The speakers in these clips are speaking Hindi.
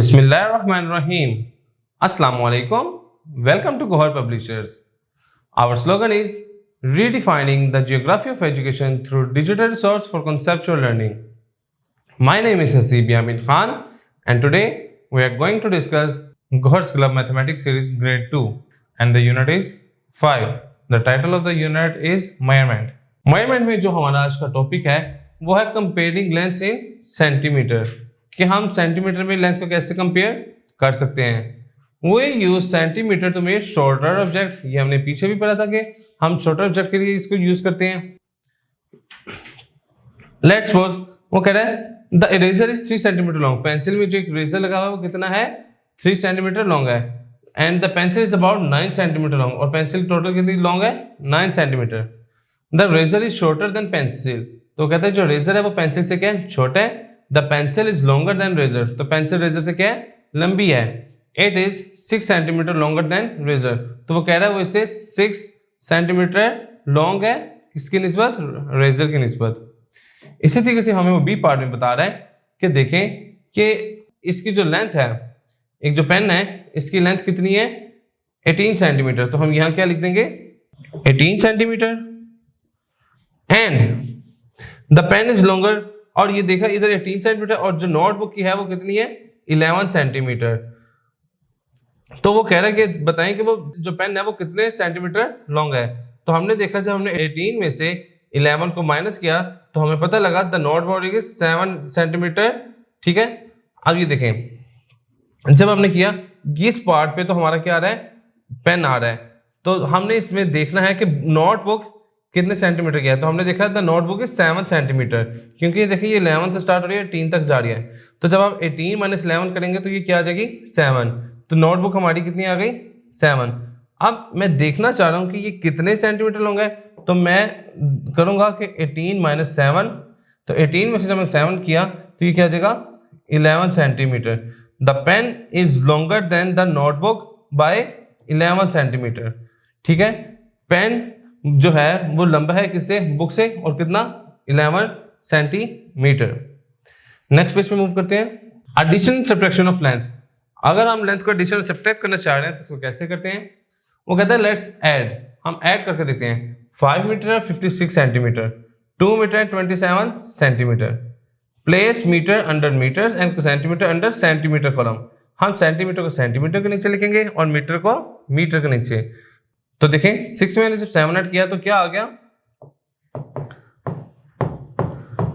Bismillahirrahmanirrahim. Assalamu alaikum. Welcome to Gohar Publishers. Our slogan is redefining the geography of education through digital resource for conceptual learning. My name is Hasib Yamin Khan and today we are going to discuss Gohar's Club Mathematics Series Grade 2 and the unit is 5. The title of the unit is Measurement. Measurement में जो हमारा आज का टॉपिक है वो है कंपेयरिंग लेंथ इन सेंटीमीटर, कि हम सेंटीमीटर में लेंथ को कैसे कंपेयर कर सकते हैं। We use centimetre to measure shorter object. ये हमने पीछे भी पढ़ा था कि हम शॉर्टर ऑब्जेक्ट के लिए इसको यूज करते हैं। लेट्स सपोज वो कह रहा है the eraser is 3 centimetre long. Pencil में जो एक इरेजर लगा हुआ है वो कितना है, 3 सेंटीमीटर लॉन्ग है। And the pencil is about 9 centimetre long, और पेंसिल टोटल कितनी लॉन्ग है, 9 centimetre. The razor is shorter than pencil. तो कहते हैं जो रेजर है वो पेंसिल से क्या है, छोटा है। The pencil is longer than razor. तो पेंसिल रेजर से क्या है, लंबी है। It is 6 centimetre longer than razor. तो वो कह रहा है वो इससे 6 सेंटीमीटर लॉन्ग है, किसकी निस्बत, रेजर की निस्बत। इसी तरीके से हमें वो बी पार्ट में बता रहा है कि देखें कि इसकी जो लेंथ है, एक जो पेन है इसकी लेंथ कितनी है, 18 सेंटीमीटर। तो हम यहाँ क्या लिख देंगे, 18 centimetre. And the pen is longer, और ये देखा इधर 18 सेंटीमीटर, और जो नोटबुक की है वो कितनी है, 11 सेंटीमीटर। तो वो कह रहा है कि बताएं कि वो जो पेन है वो कितने सेंटीमीटर लॉन्ग है। तो हमने देखा जब हमने 18 में से 11 को माइनस किया तो हमें पता लगा द नोटबुक इज 7 सेंटीमीटर। ठीक है, अब ये देखें जब हमने किया इस पार्ट पे तो हमारा क्या आ रहा है, पेन आ रहा है। तो हमने इसमें देखना है कि नोटबुक कितने सेंटीमीटर की है। तो हमने देखा द नोटबुक इज 7 सेंटीमीटर, क्योंकि ये देखिए ये 11 से स्टार्ट हो रही है, 18 तक जा रही है। तो जब आप 18 माइनस 11 करेंगे तो ये क्या आ जाएगी, 7। तो नोटबुक हमारी कितनी आ गई, 7। अब मैं देखना चाह रहा हूँ कि ये कितने सेंटीमीटर लॉन्ग है। तो मैं करूँगा कि 18 माइनस 7, तो 18 में से जब मैंने 7 किया तो ये क्या आ जाएगा, 11 centimetre. The pen is longer than the notebook by 11 centimetre. ठीक है, पेन जो है वो लंबा है किससे, बुक से, और कितना, 11 सेंटीमीटर। नेक्स्ट पेज पे मूव करते हैं। Addition subtraction of length. अगर हम लेंथ को एडिशन सब्ट्रैक्ट करना चाह रहे हैं तो इसको कैसे करते हैं। वो कहता है लेट्स ऐड, हम ऐड करके देखते हैं। 5 मीटर है 56 सेंटीमीटर, 2 मीटर है 27 centimetre. Place metre under metres and centimetre under centimetre column. हम सेंटीमीटर को सेंटीमीटर के नीचे लिखेंगे और मीटर को मीटर के नीचे। तो देखें 6 में सिर्फ 7 ऐड किया तो क्या आ गया,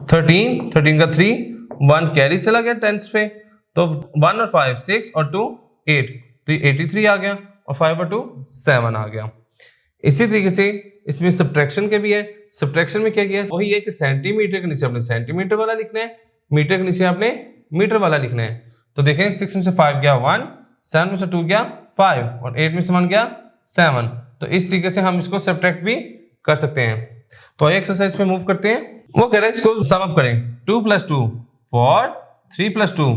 13 का 3, 1 कैरी चला गया 10th पे। तो 1 और 5 6 और 2 8, तो 83 आ गया, और 5 और 2 7 आ गया। इसी तरीके से इसमें सब्ट्रैक्शन के भी है। सब्ट्रैक्शन में क्या किया, वही है कि सेंटीमीटर के नीचे आपने सेंटीमीटर वाला लिखना है, मीटर के नीचे आपने मीटर वाला लिखना है। तो देखें 6 में से 5 गया 1, 7 में से 2 गया 5, और 8 में से 1 गया 7। तो इस तरीके से हम इसको सब्ट्रैक्ट भी कर सकते हैं। तो एक्सरसाइज पे मूव करते हैं। वो कह रहा है इसको सम अप करें। 2 + 2 4, 3 + 2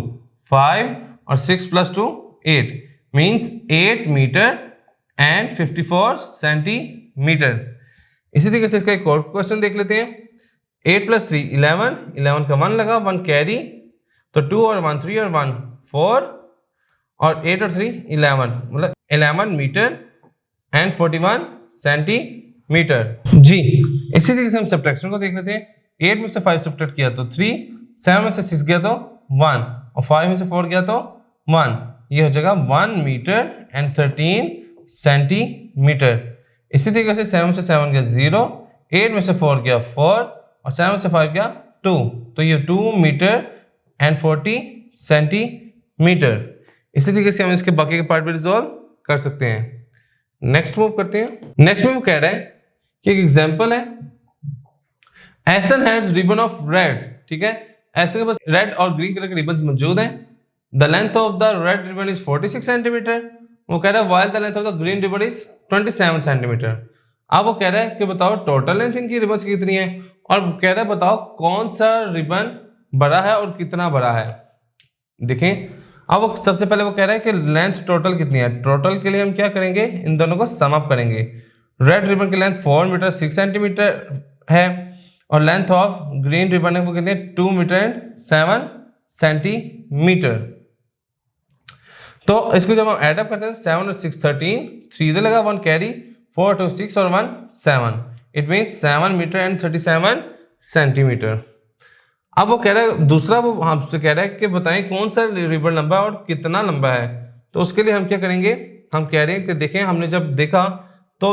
5, और 6 + 2 8 मीन्स 8 मीटर एंड 54 सेंटीमीटर। इसी तरीके से इसका एक और क्वेश्चन देख लेते हैं। 8 + 3 11, 11 का 1 लगा, 1 कैरी, तो 2 और 1 3 और 1 4, और 8 और 3 11, मतलब 11 मीटर एंड 41 सेंटीमीटर। जी इसी तरीके से हम सब्ट्रैक्शन को देख लेते हैं। 8 में से 5 सब्ट्रैक्ट किया तो 3, 7 में से 6 गया तो 1, और 5 में से 4 गया तो 1। ये हो जाएगा 1 मीटर एंड 13 सेंटीमीटर। इसी तरीके से 7 में से 7 गया 0, 8 में से 4 गया 4, और 7 में से 5 गया 2, तो ये 2 मीटर एंड 40 सेंटीमीटर। इसी तरीके से हम इसके बाकी के पार्ट भी रिजॉल्व कर सकते हैं। नेक्स्ट मूव करते हैं। नेक्स्ट में वो कह रहा है कि एक एग्जांपल है, एसन हैज रिबन ऑफ रेड। ठीक है, ऐसे के पास रेड और ग्रीन कलर के रिबन मौजूद हैं। The length of the red ribbon is 46 centimetre. वो कह रहा है while the length of the green ribbon is 27 centimetre. अब वो कह रहा है कि बताओ टोटल लेंथ इनकी रिबन की कितनी है, और कह रहा है बताओ कौन सा रिबन बड़ा है और कितना बड़ा है। देखें अब वो सबसे पहले वो कह रहा है कि लेंथ टोटल कितनी है। टोटल के लिए हम क्या करेंगे, इन दोनों को सम अप करेंगे। रेड रिबन की लेंथ 4 मीटर 6 सेंटीमीटर है, और लेंथ ऑफ ग्रीन रिबन है वो कितनी है, 2 मीटर 7 सेंटीमीटर। तो इसको जब हम एडअप करते हैं 7 और 6 13, 3 इधर लगा, 1 कैरी, 4 2 6 और 1 7, it means 7 metre and 37 centimetre. अब वो कह रहा है दूसरा, वो हमसे कह रहा है कि बताएं कौन सा रिबन लंबा है और कितना लंबा है। तो उसके लिए हम क्या करेंगे, हम कह रहे हैं कि देखें, हमने जब देखा तो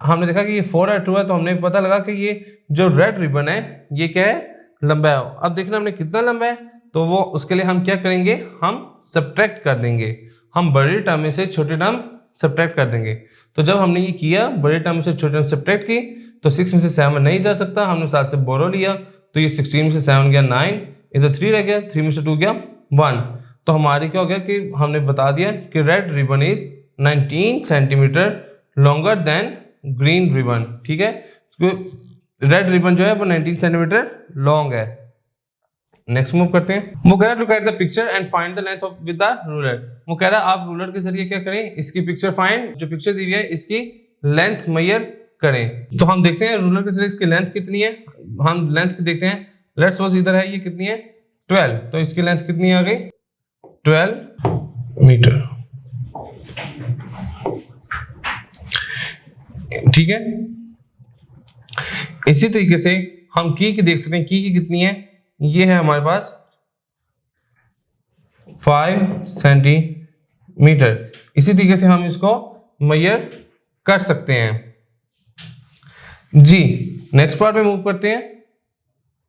हमने देखा कि ये 4 और 2 है, तो हमने पता लगा कि ये जो रेड रिबन है ये क्या है, लंबा है। अब देखना हमने कितना लंबा है, तो वो उसके लिए हम क्या करेंगे, हम सब्ट्रैक्ट कर देंगे, हम बड़ी टर्म में से छोटी टर्म सब्ट्रैक्ट कर देंगे। तो जब हमने ये किया, बड़ी टर्म में से छोटी टर्म सब्ट्रैक्ट की, तो 6 में से 7 नहीं जा सकता, हमने 7 से बोरो लिया, तो ये 16 में से 7 गया 9, इधर 3 रह गया, 3 में से 2 गया 1। तो हमारी क्या हो गया कि हमने बता दिया कि red ribbon is 19 centimetre longer then green ribbon. ठीक है, रेड रिबन जो है वो 19 सेंटीमीटर लॉन्ग है। नेक्स्ट मूव करते हैं। वो कह रहा है look at the picture and find the length of with the ruler. वो कह रहा है आप रूलर के जरिए क्या करें, इसकी पिक्चर फाइंड, जो पिक्चर दी हुई है इसकी लेंथ मेजर करें। तो हम देखते हैं रूलर के जरिए इसकी लेंथ कितनी है, हम लेंथ देखते हैं। लेट्स सपोज इधर है, ये कितनी है 12, तो इसकी लेंथ कितनी आ गई 12 मीटर। ठीक है, इसी तरीके से हम की देख सकते हैं, की कितनी है, ये है हमारे पास 5 सेंटीमीटर। इसी तरीके से हम इसको मेजर कर सकते हैं जी। नेक्स्ट पार्ट में मूव करते हैं।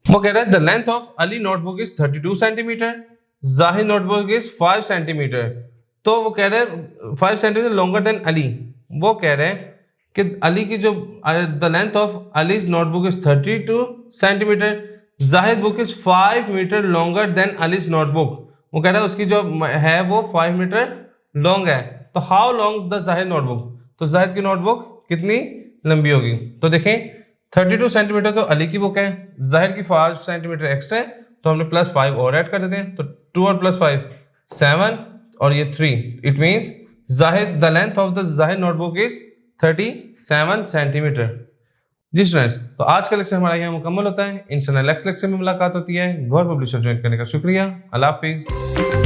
वो कह रहा है the length of Ali notebook is 32 centimetre, Zahid notebook is 5 centimetre. तो वो कह रहे हैं 5 सेंटीमीटर लॉन्गर देन अली। वो कह रहे हैं कि अली की जो the length of Ali's notebook is 32 centimetre, Zahid book is 5 metre longer than Ali's notebook. वो कह रहा है उसकी जो है वो 5 मीटर लॉन्ग है। तो how long the Zahid notebook, तो जाहिद की नोटबुक कितनी लंबी होगी। तो देखें 32 सेंटीमीटर तो अली की बुक है, जाहिद की 5 सेंटीमीटर एक्स्ट्रा है, तो हमने +5 और ऐड कर देते हैं। तो 2 और +5 7 और ये 3, it means Zahid the length of the Zahid notebook is 37 centimetre. जी स्टूडेंट्स, तो आज का लेक्चर हमारा यहाँ मुकम्मल होता है। इंशाल्लाह नेक्स्ट लेक्चर में मुलाकात होती है। गौर पब्लिशर ज्वाइन करने का शुक्रिया। अल्लाह हाफिज़।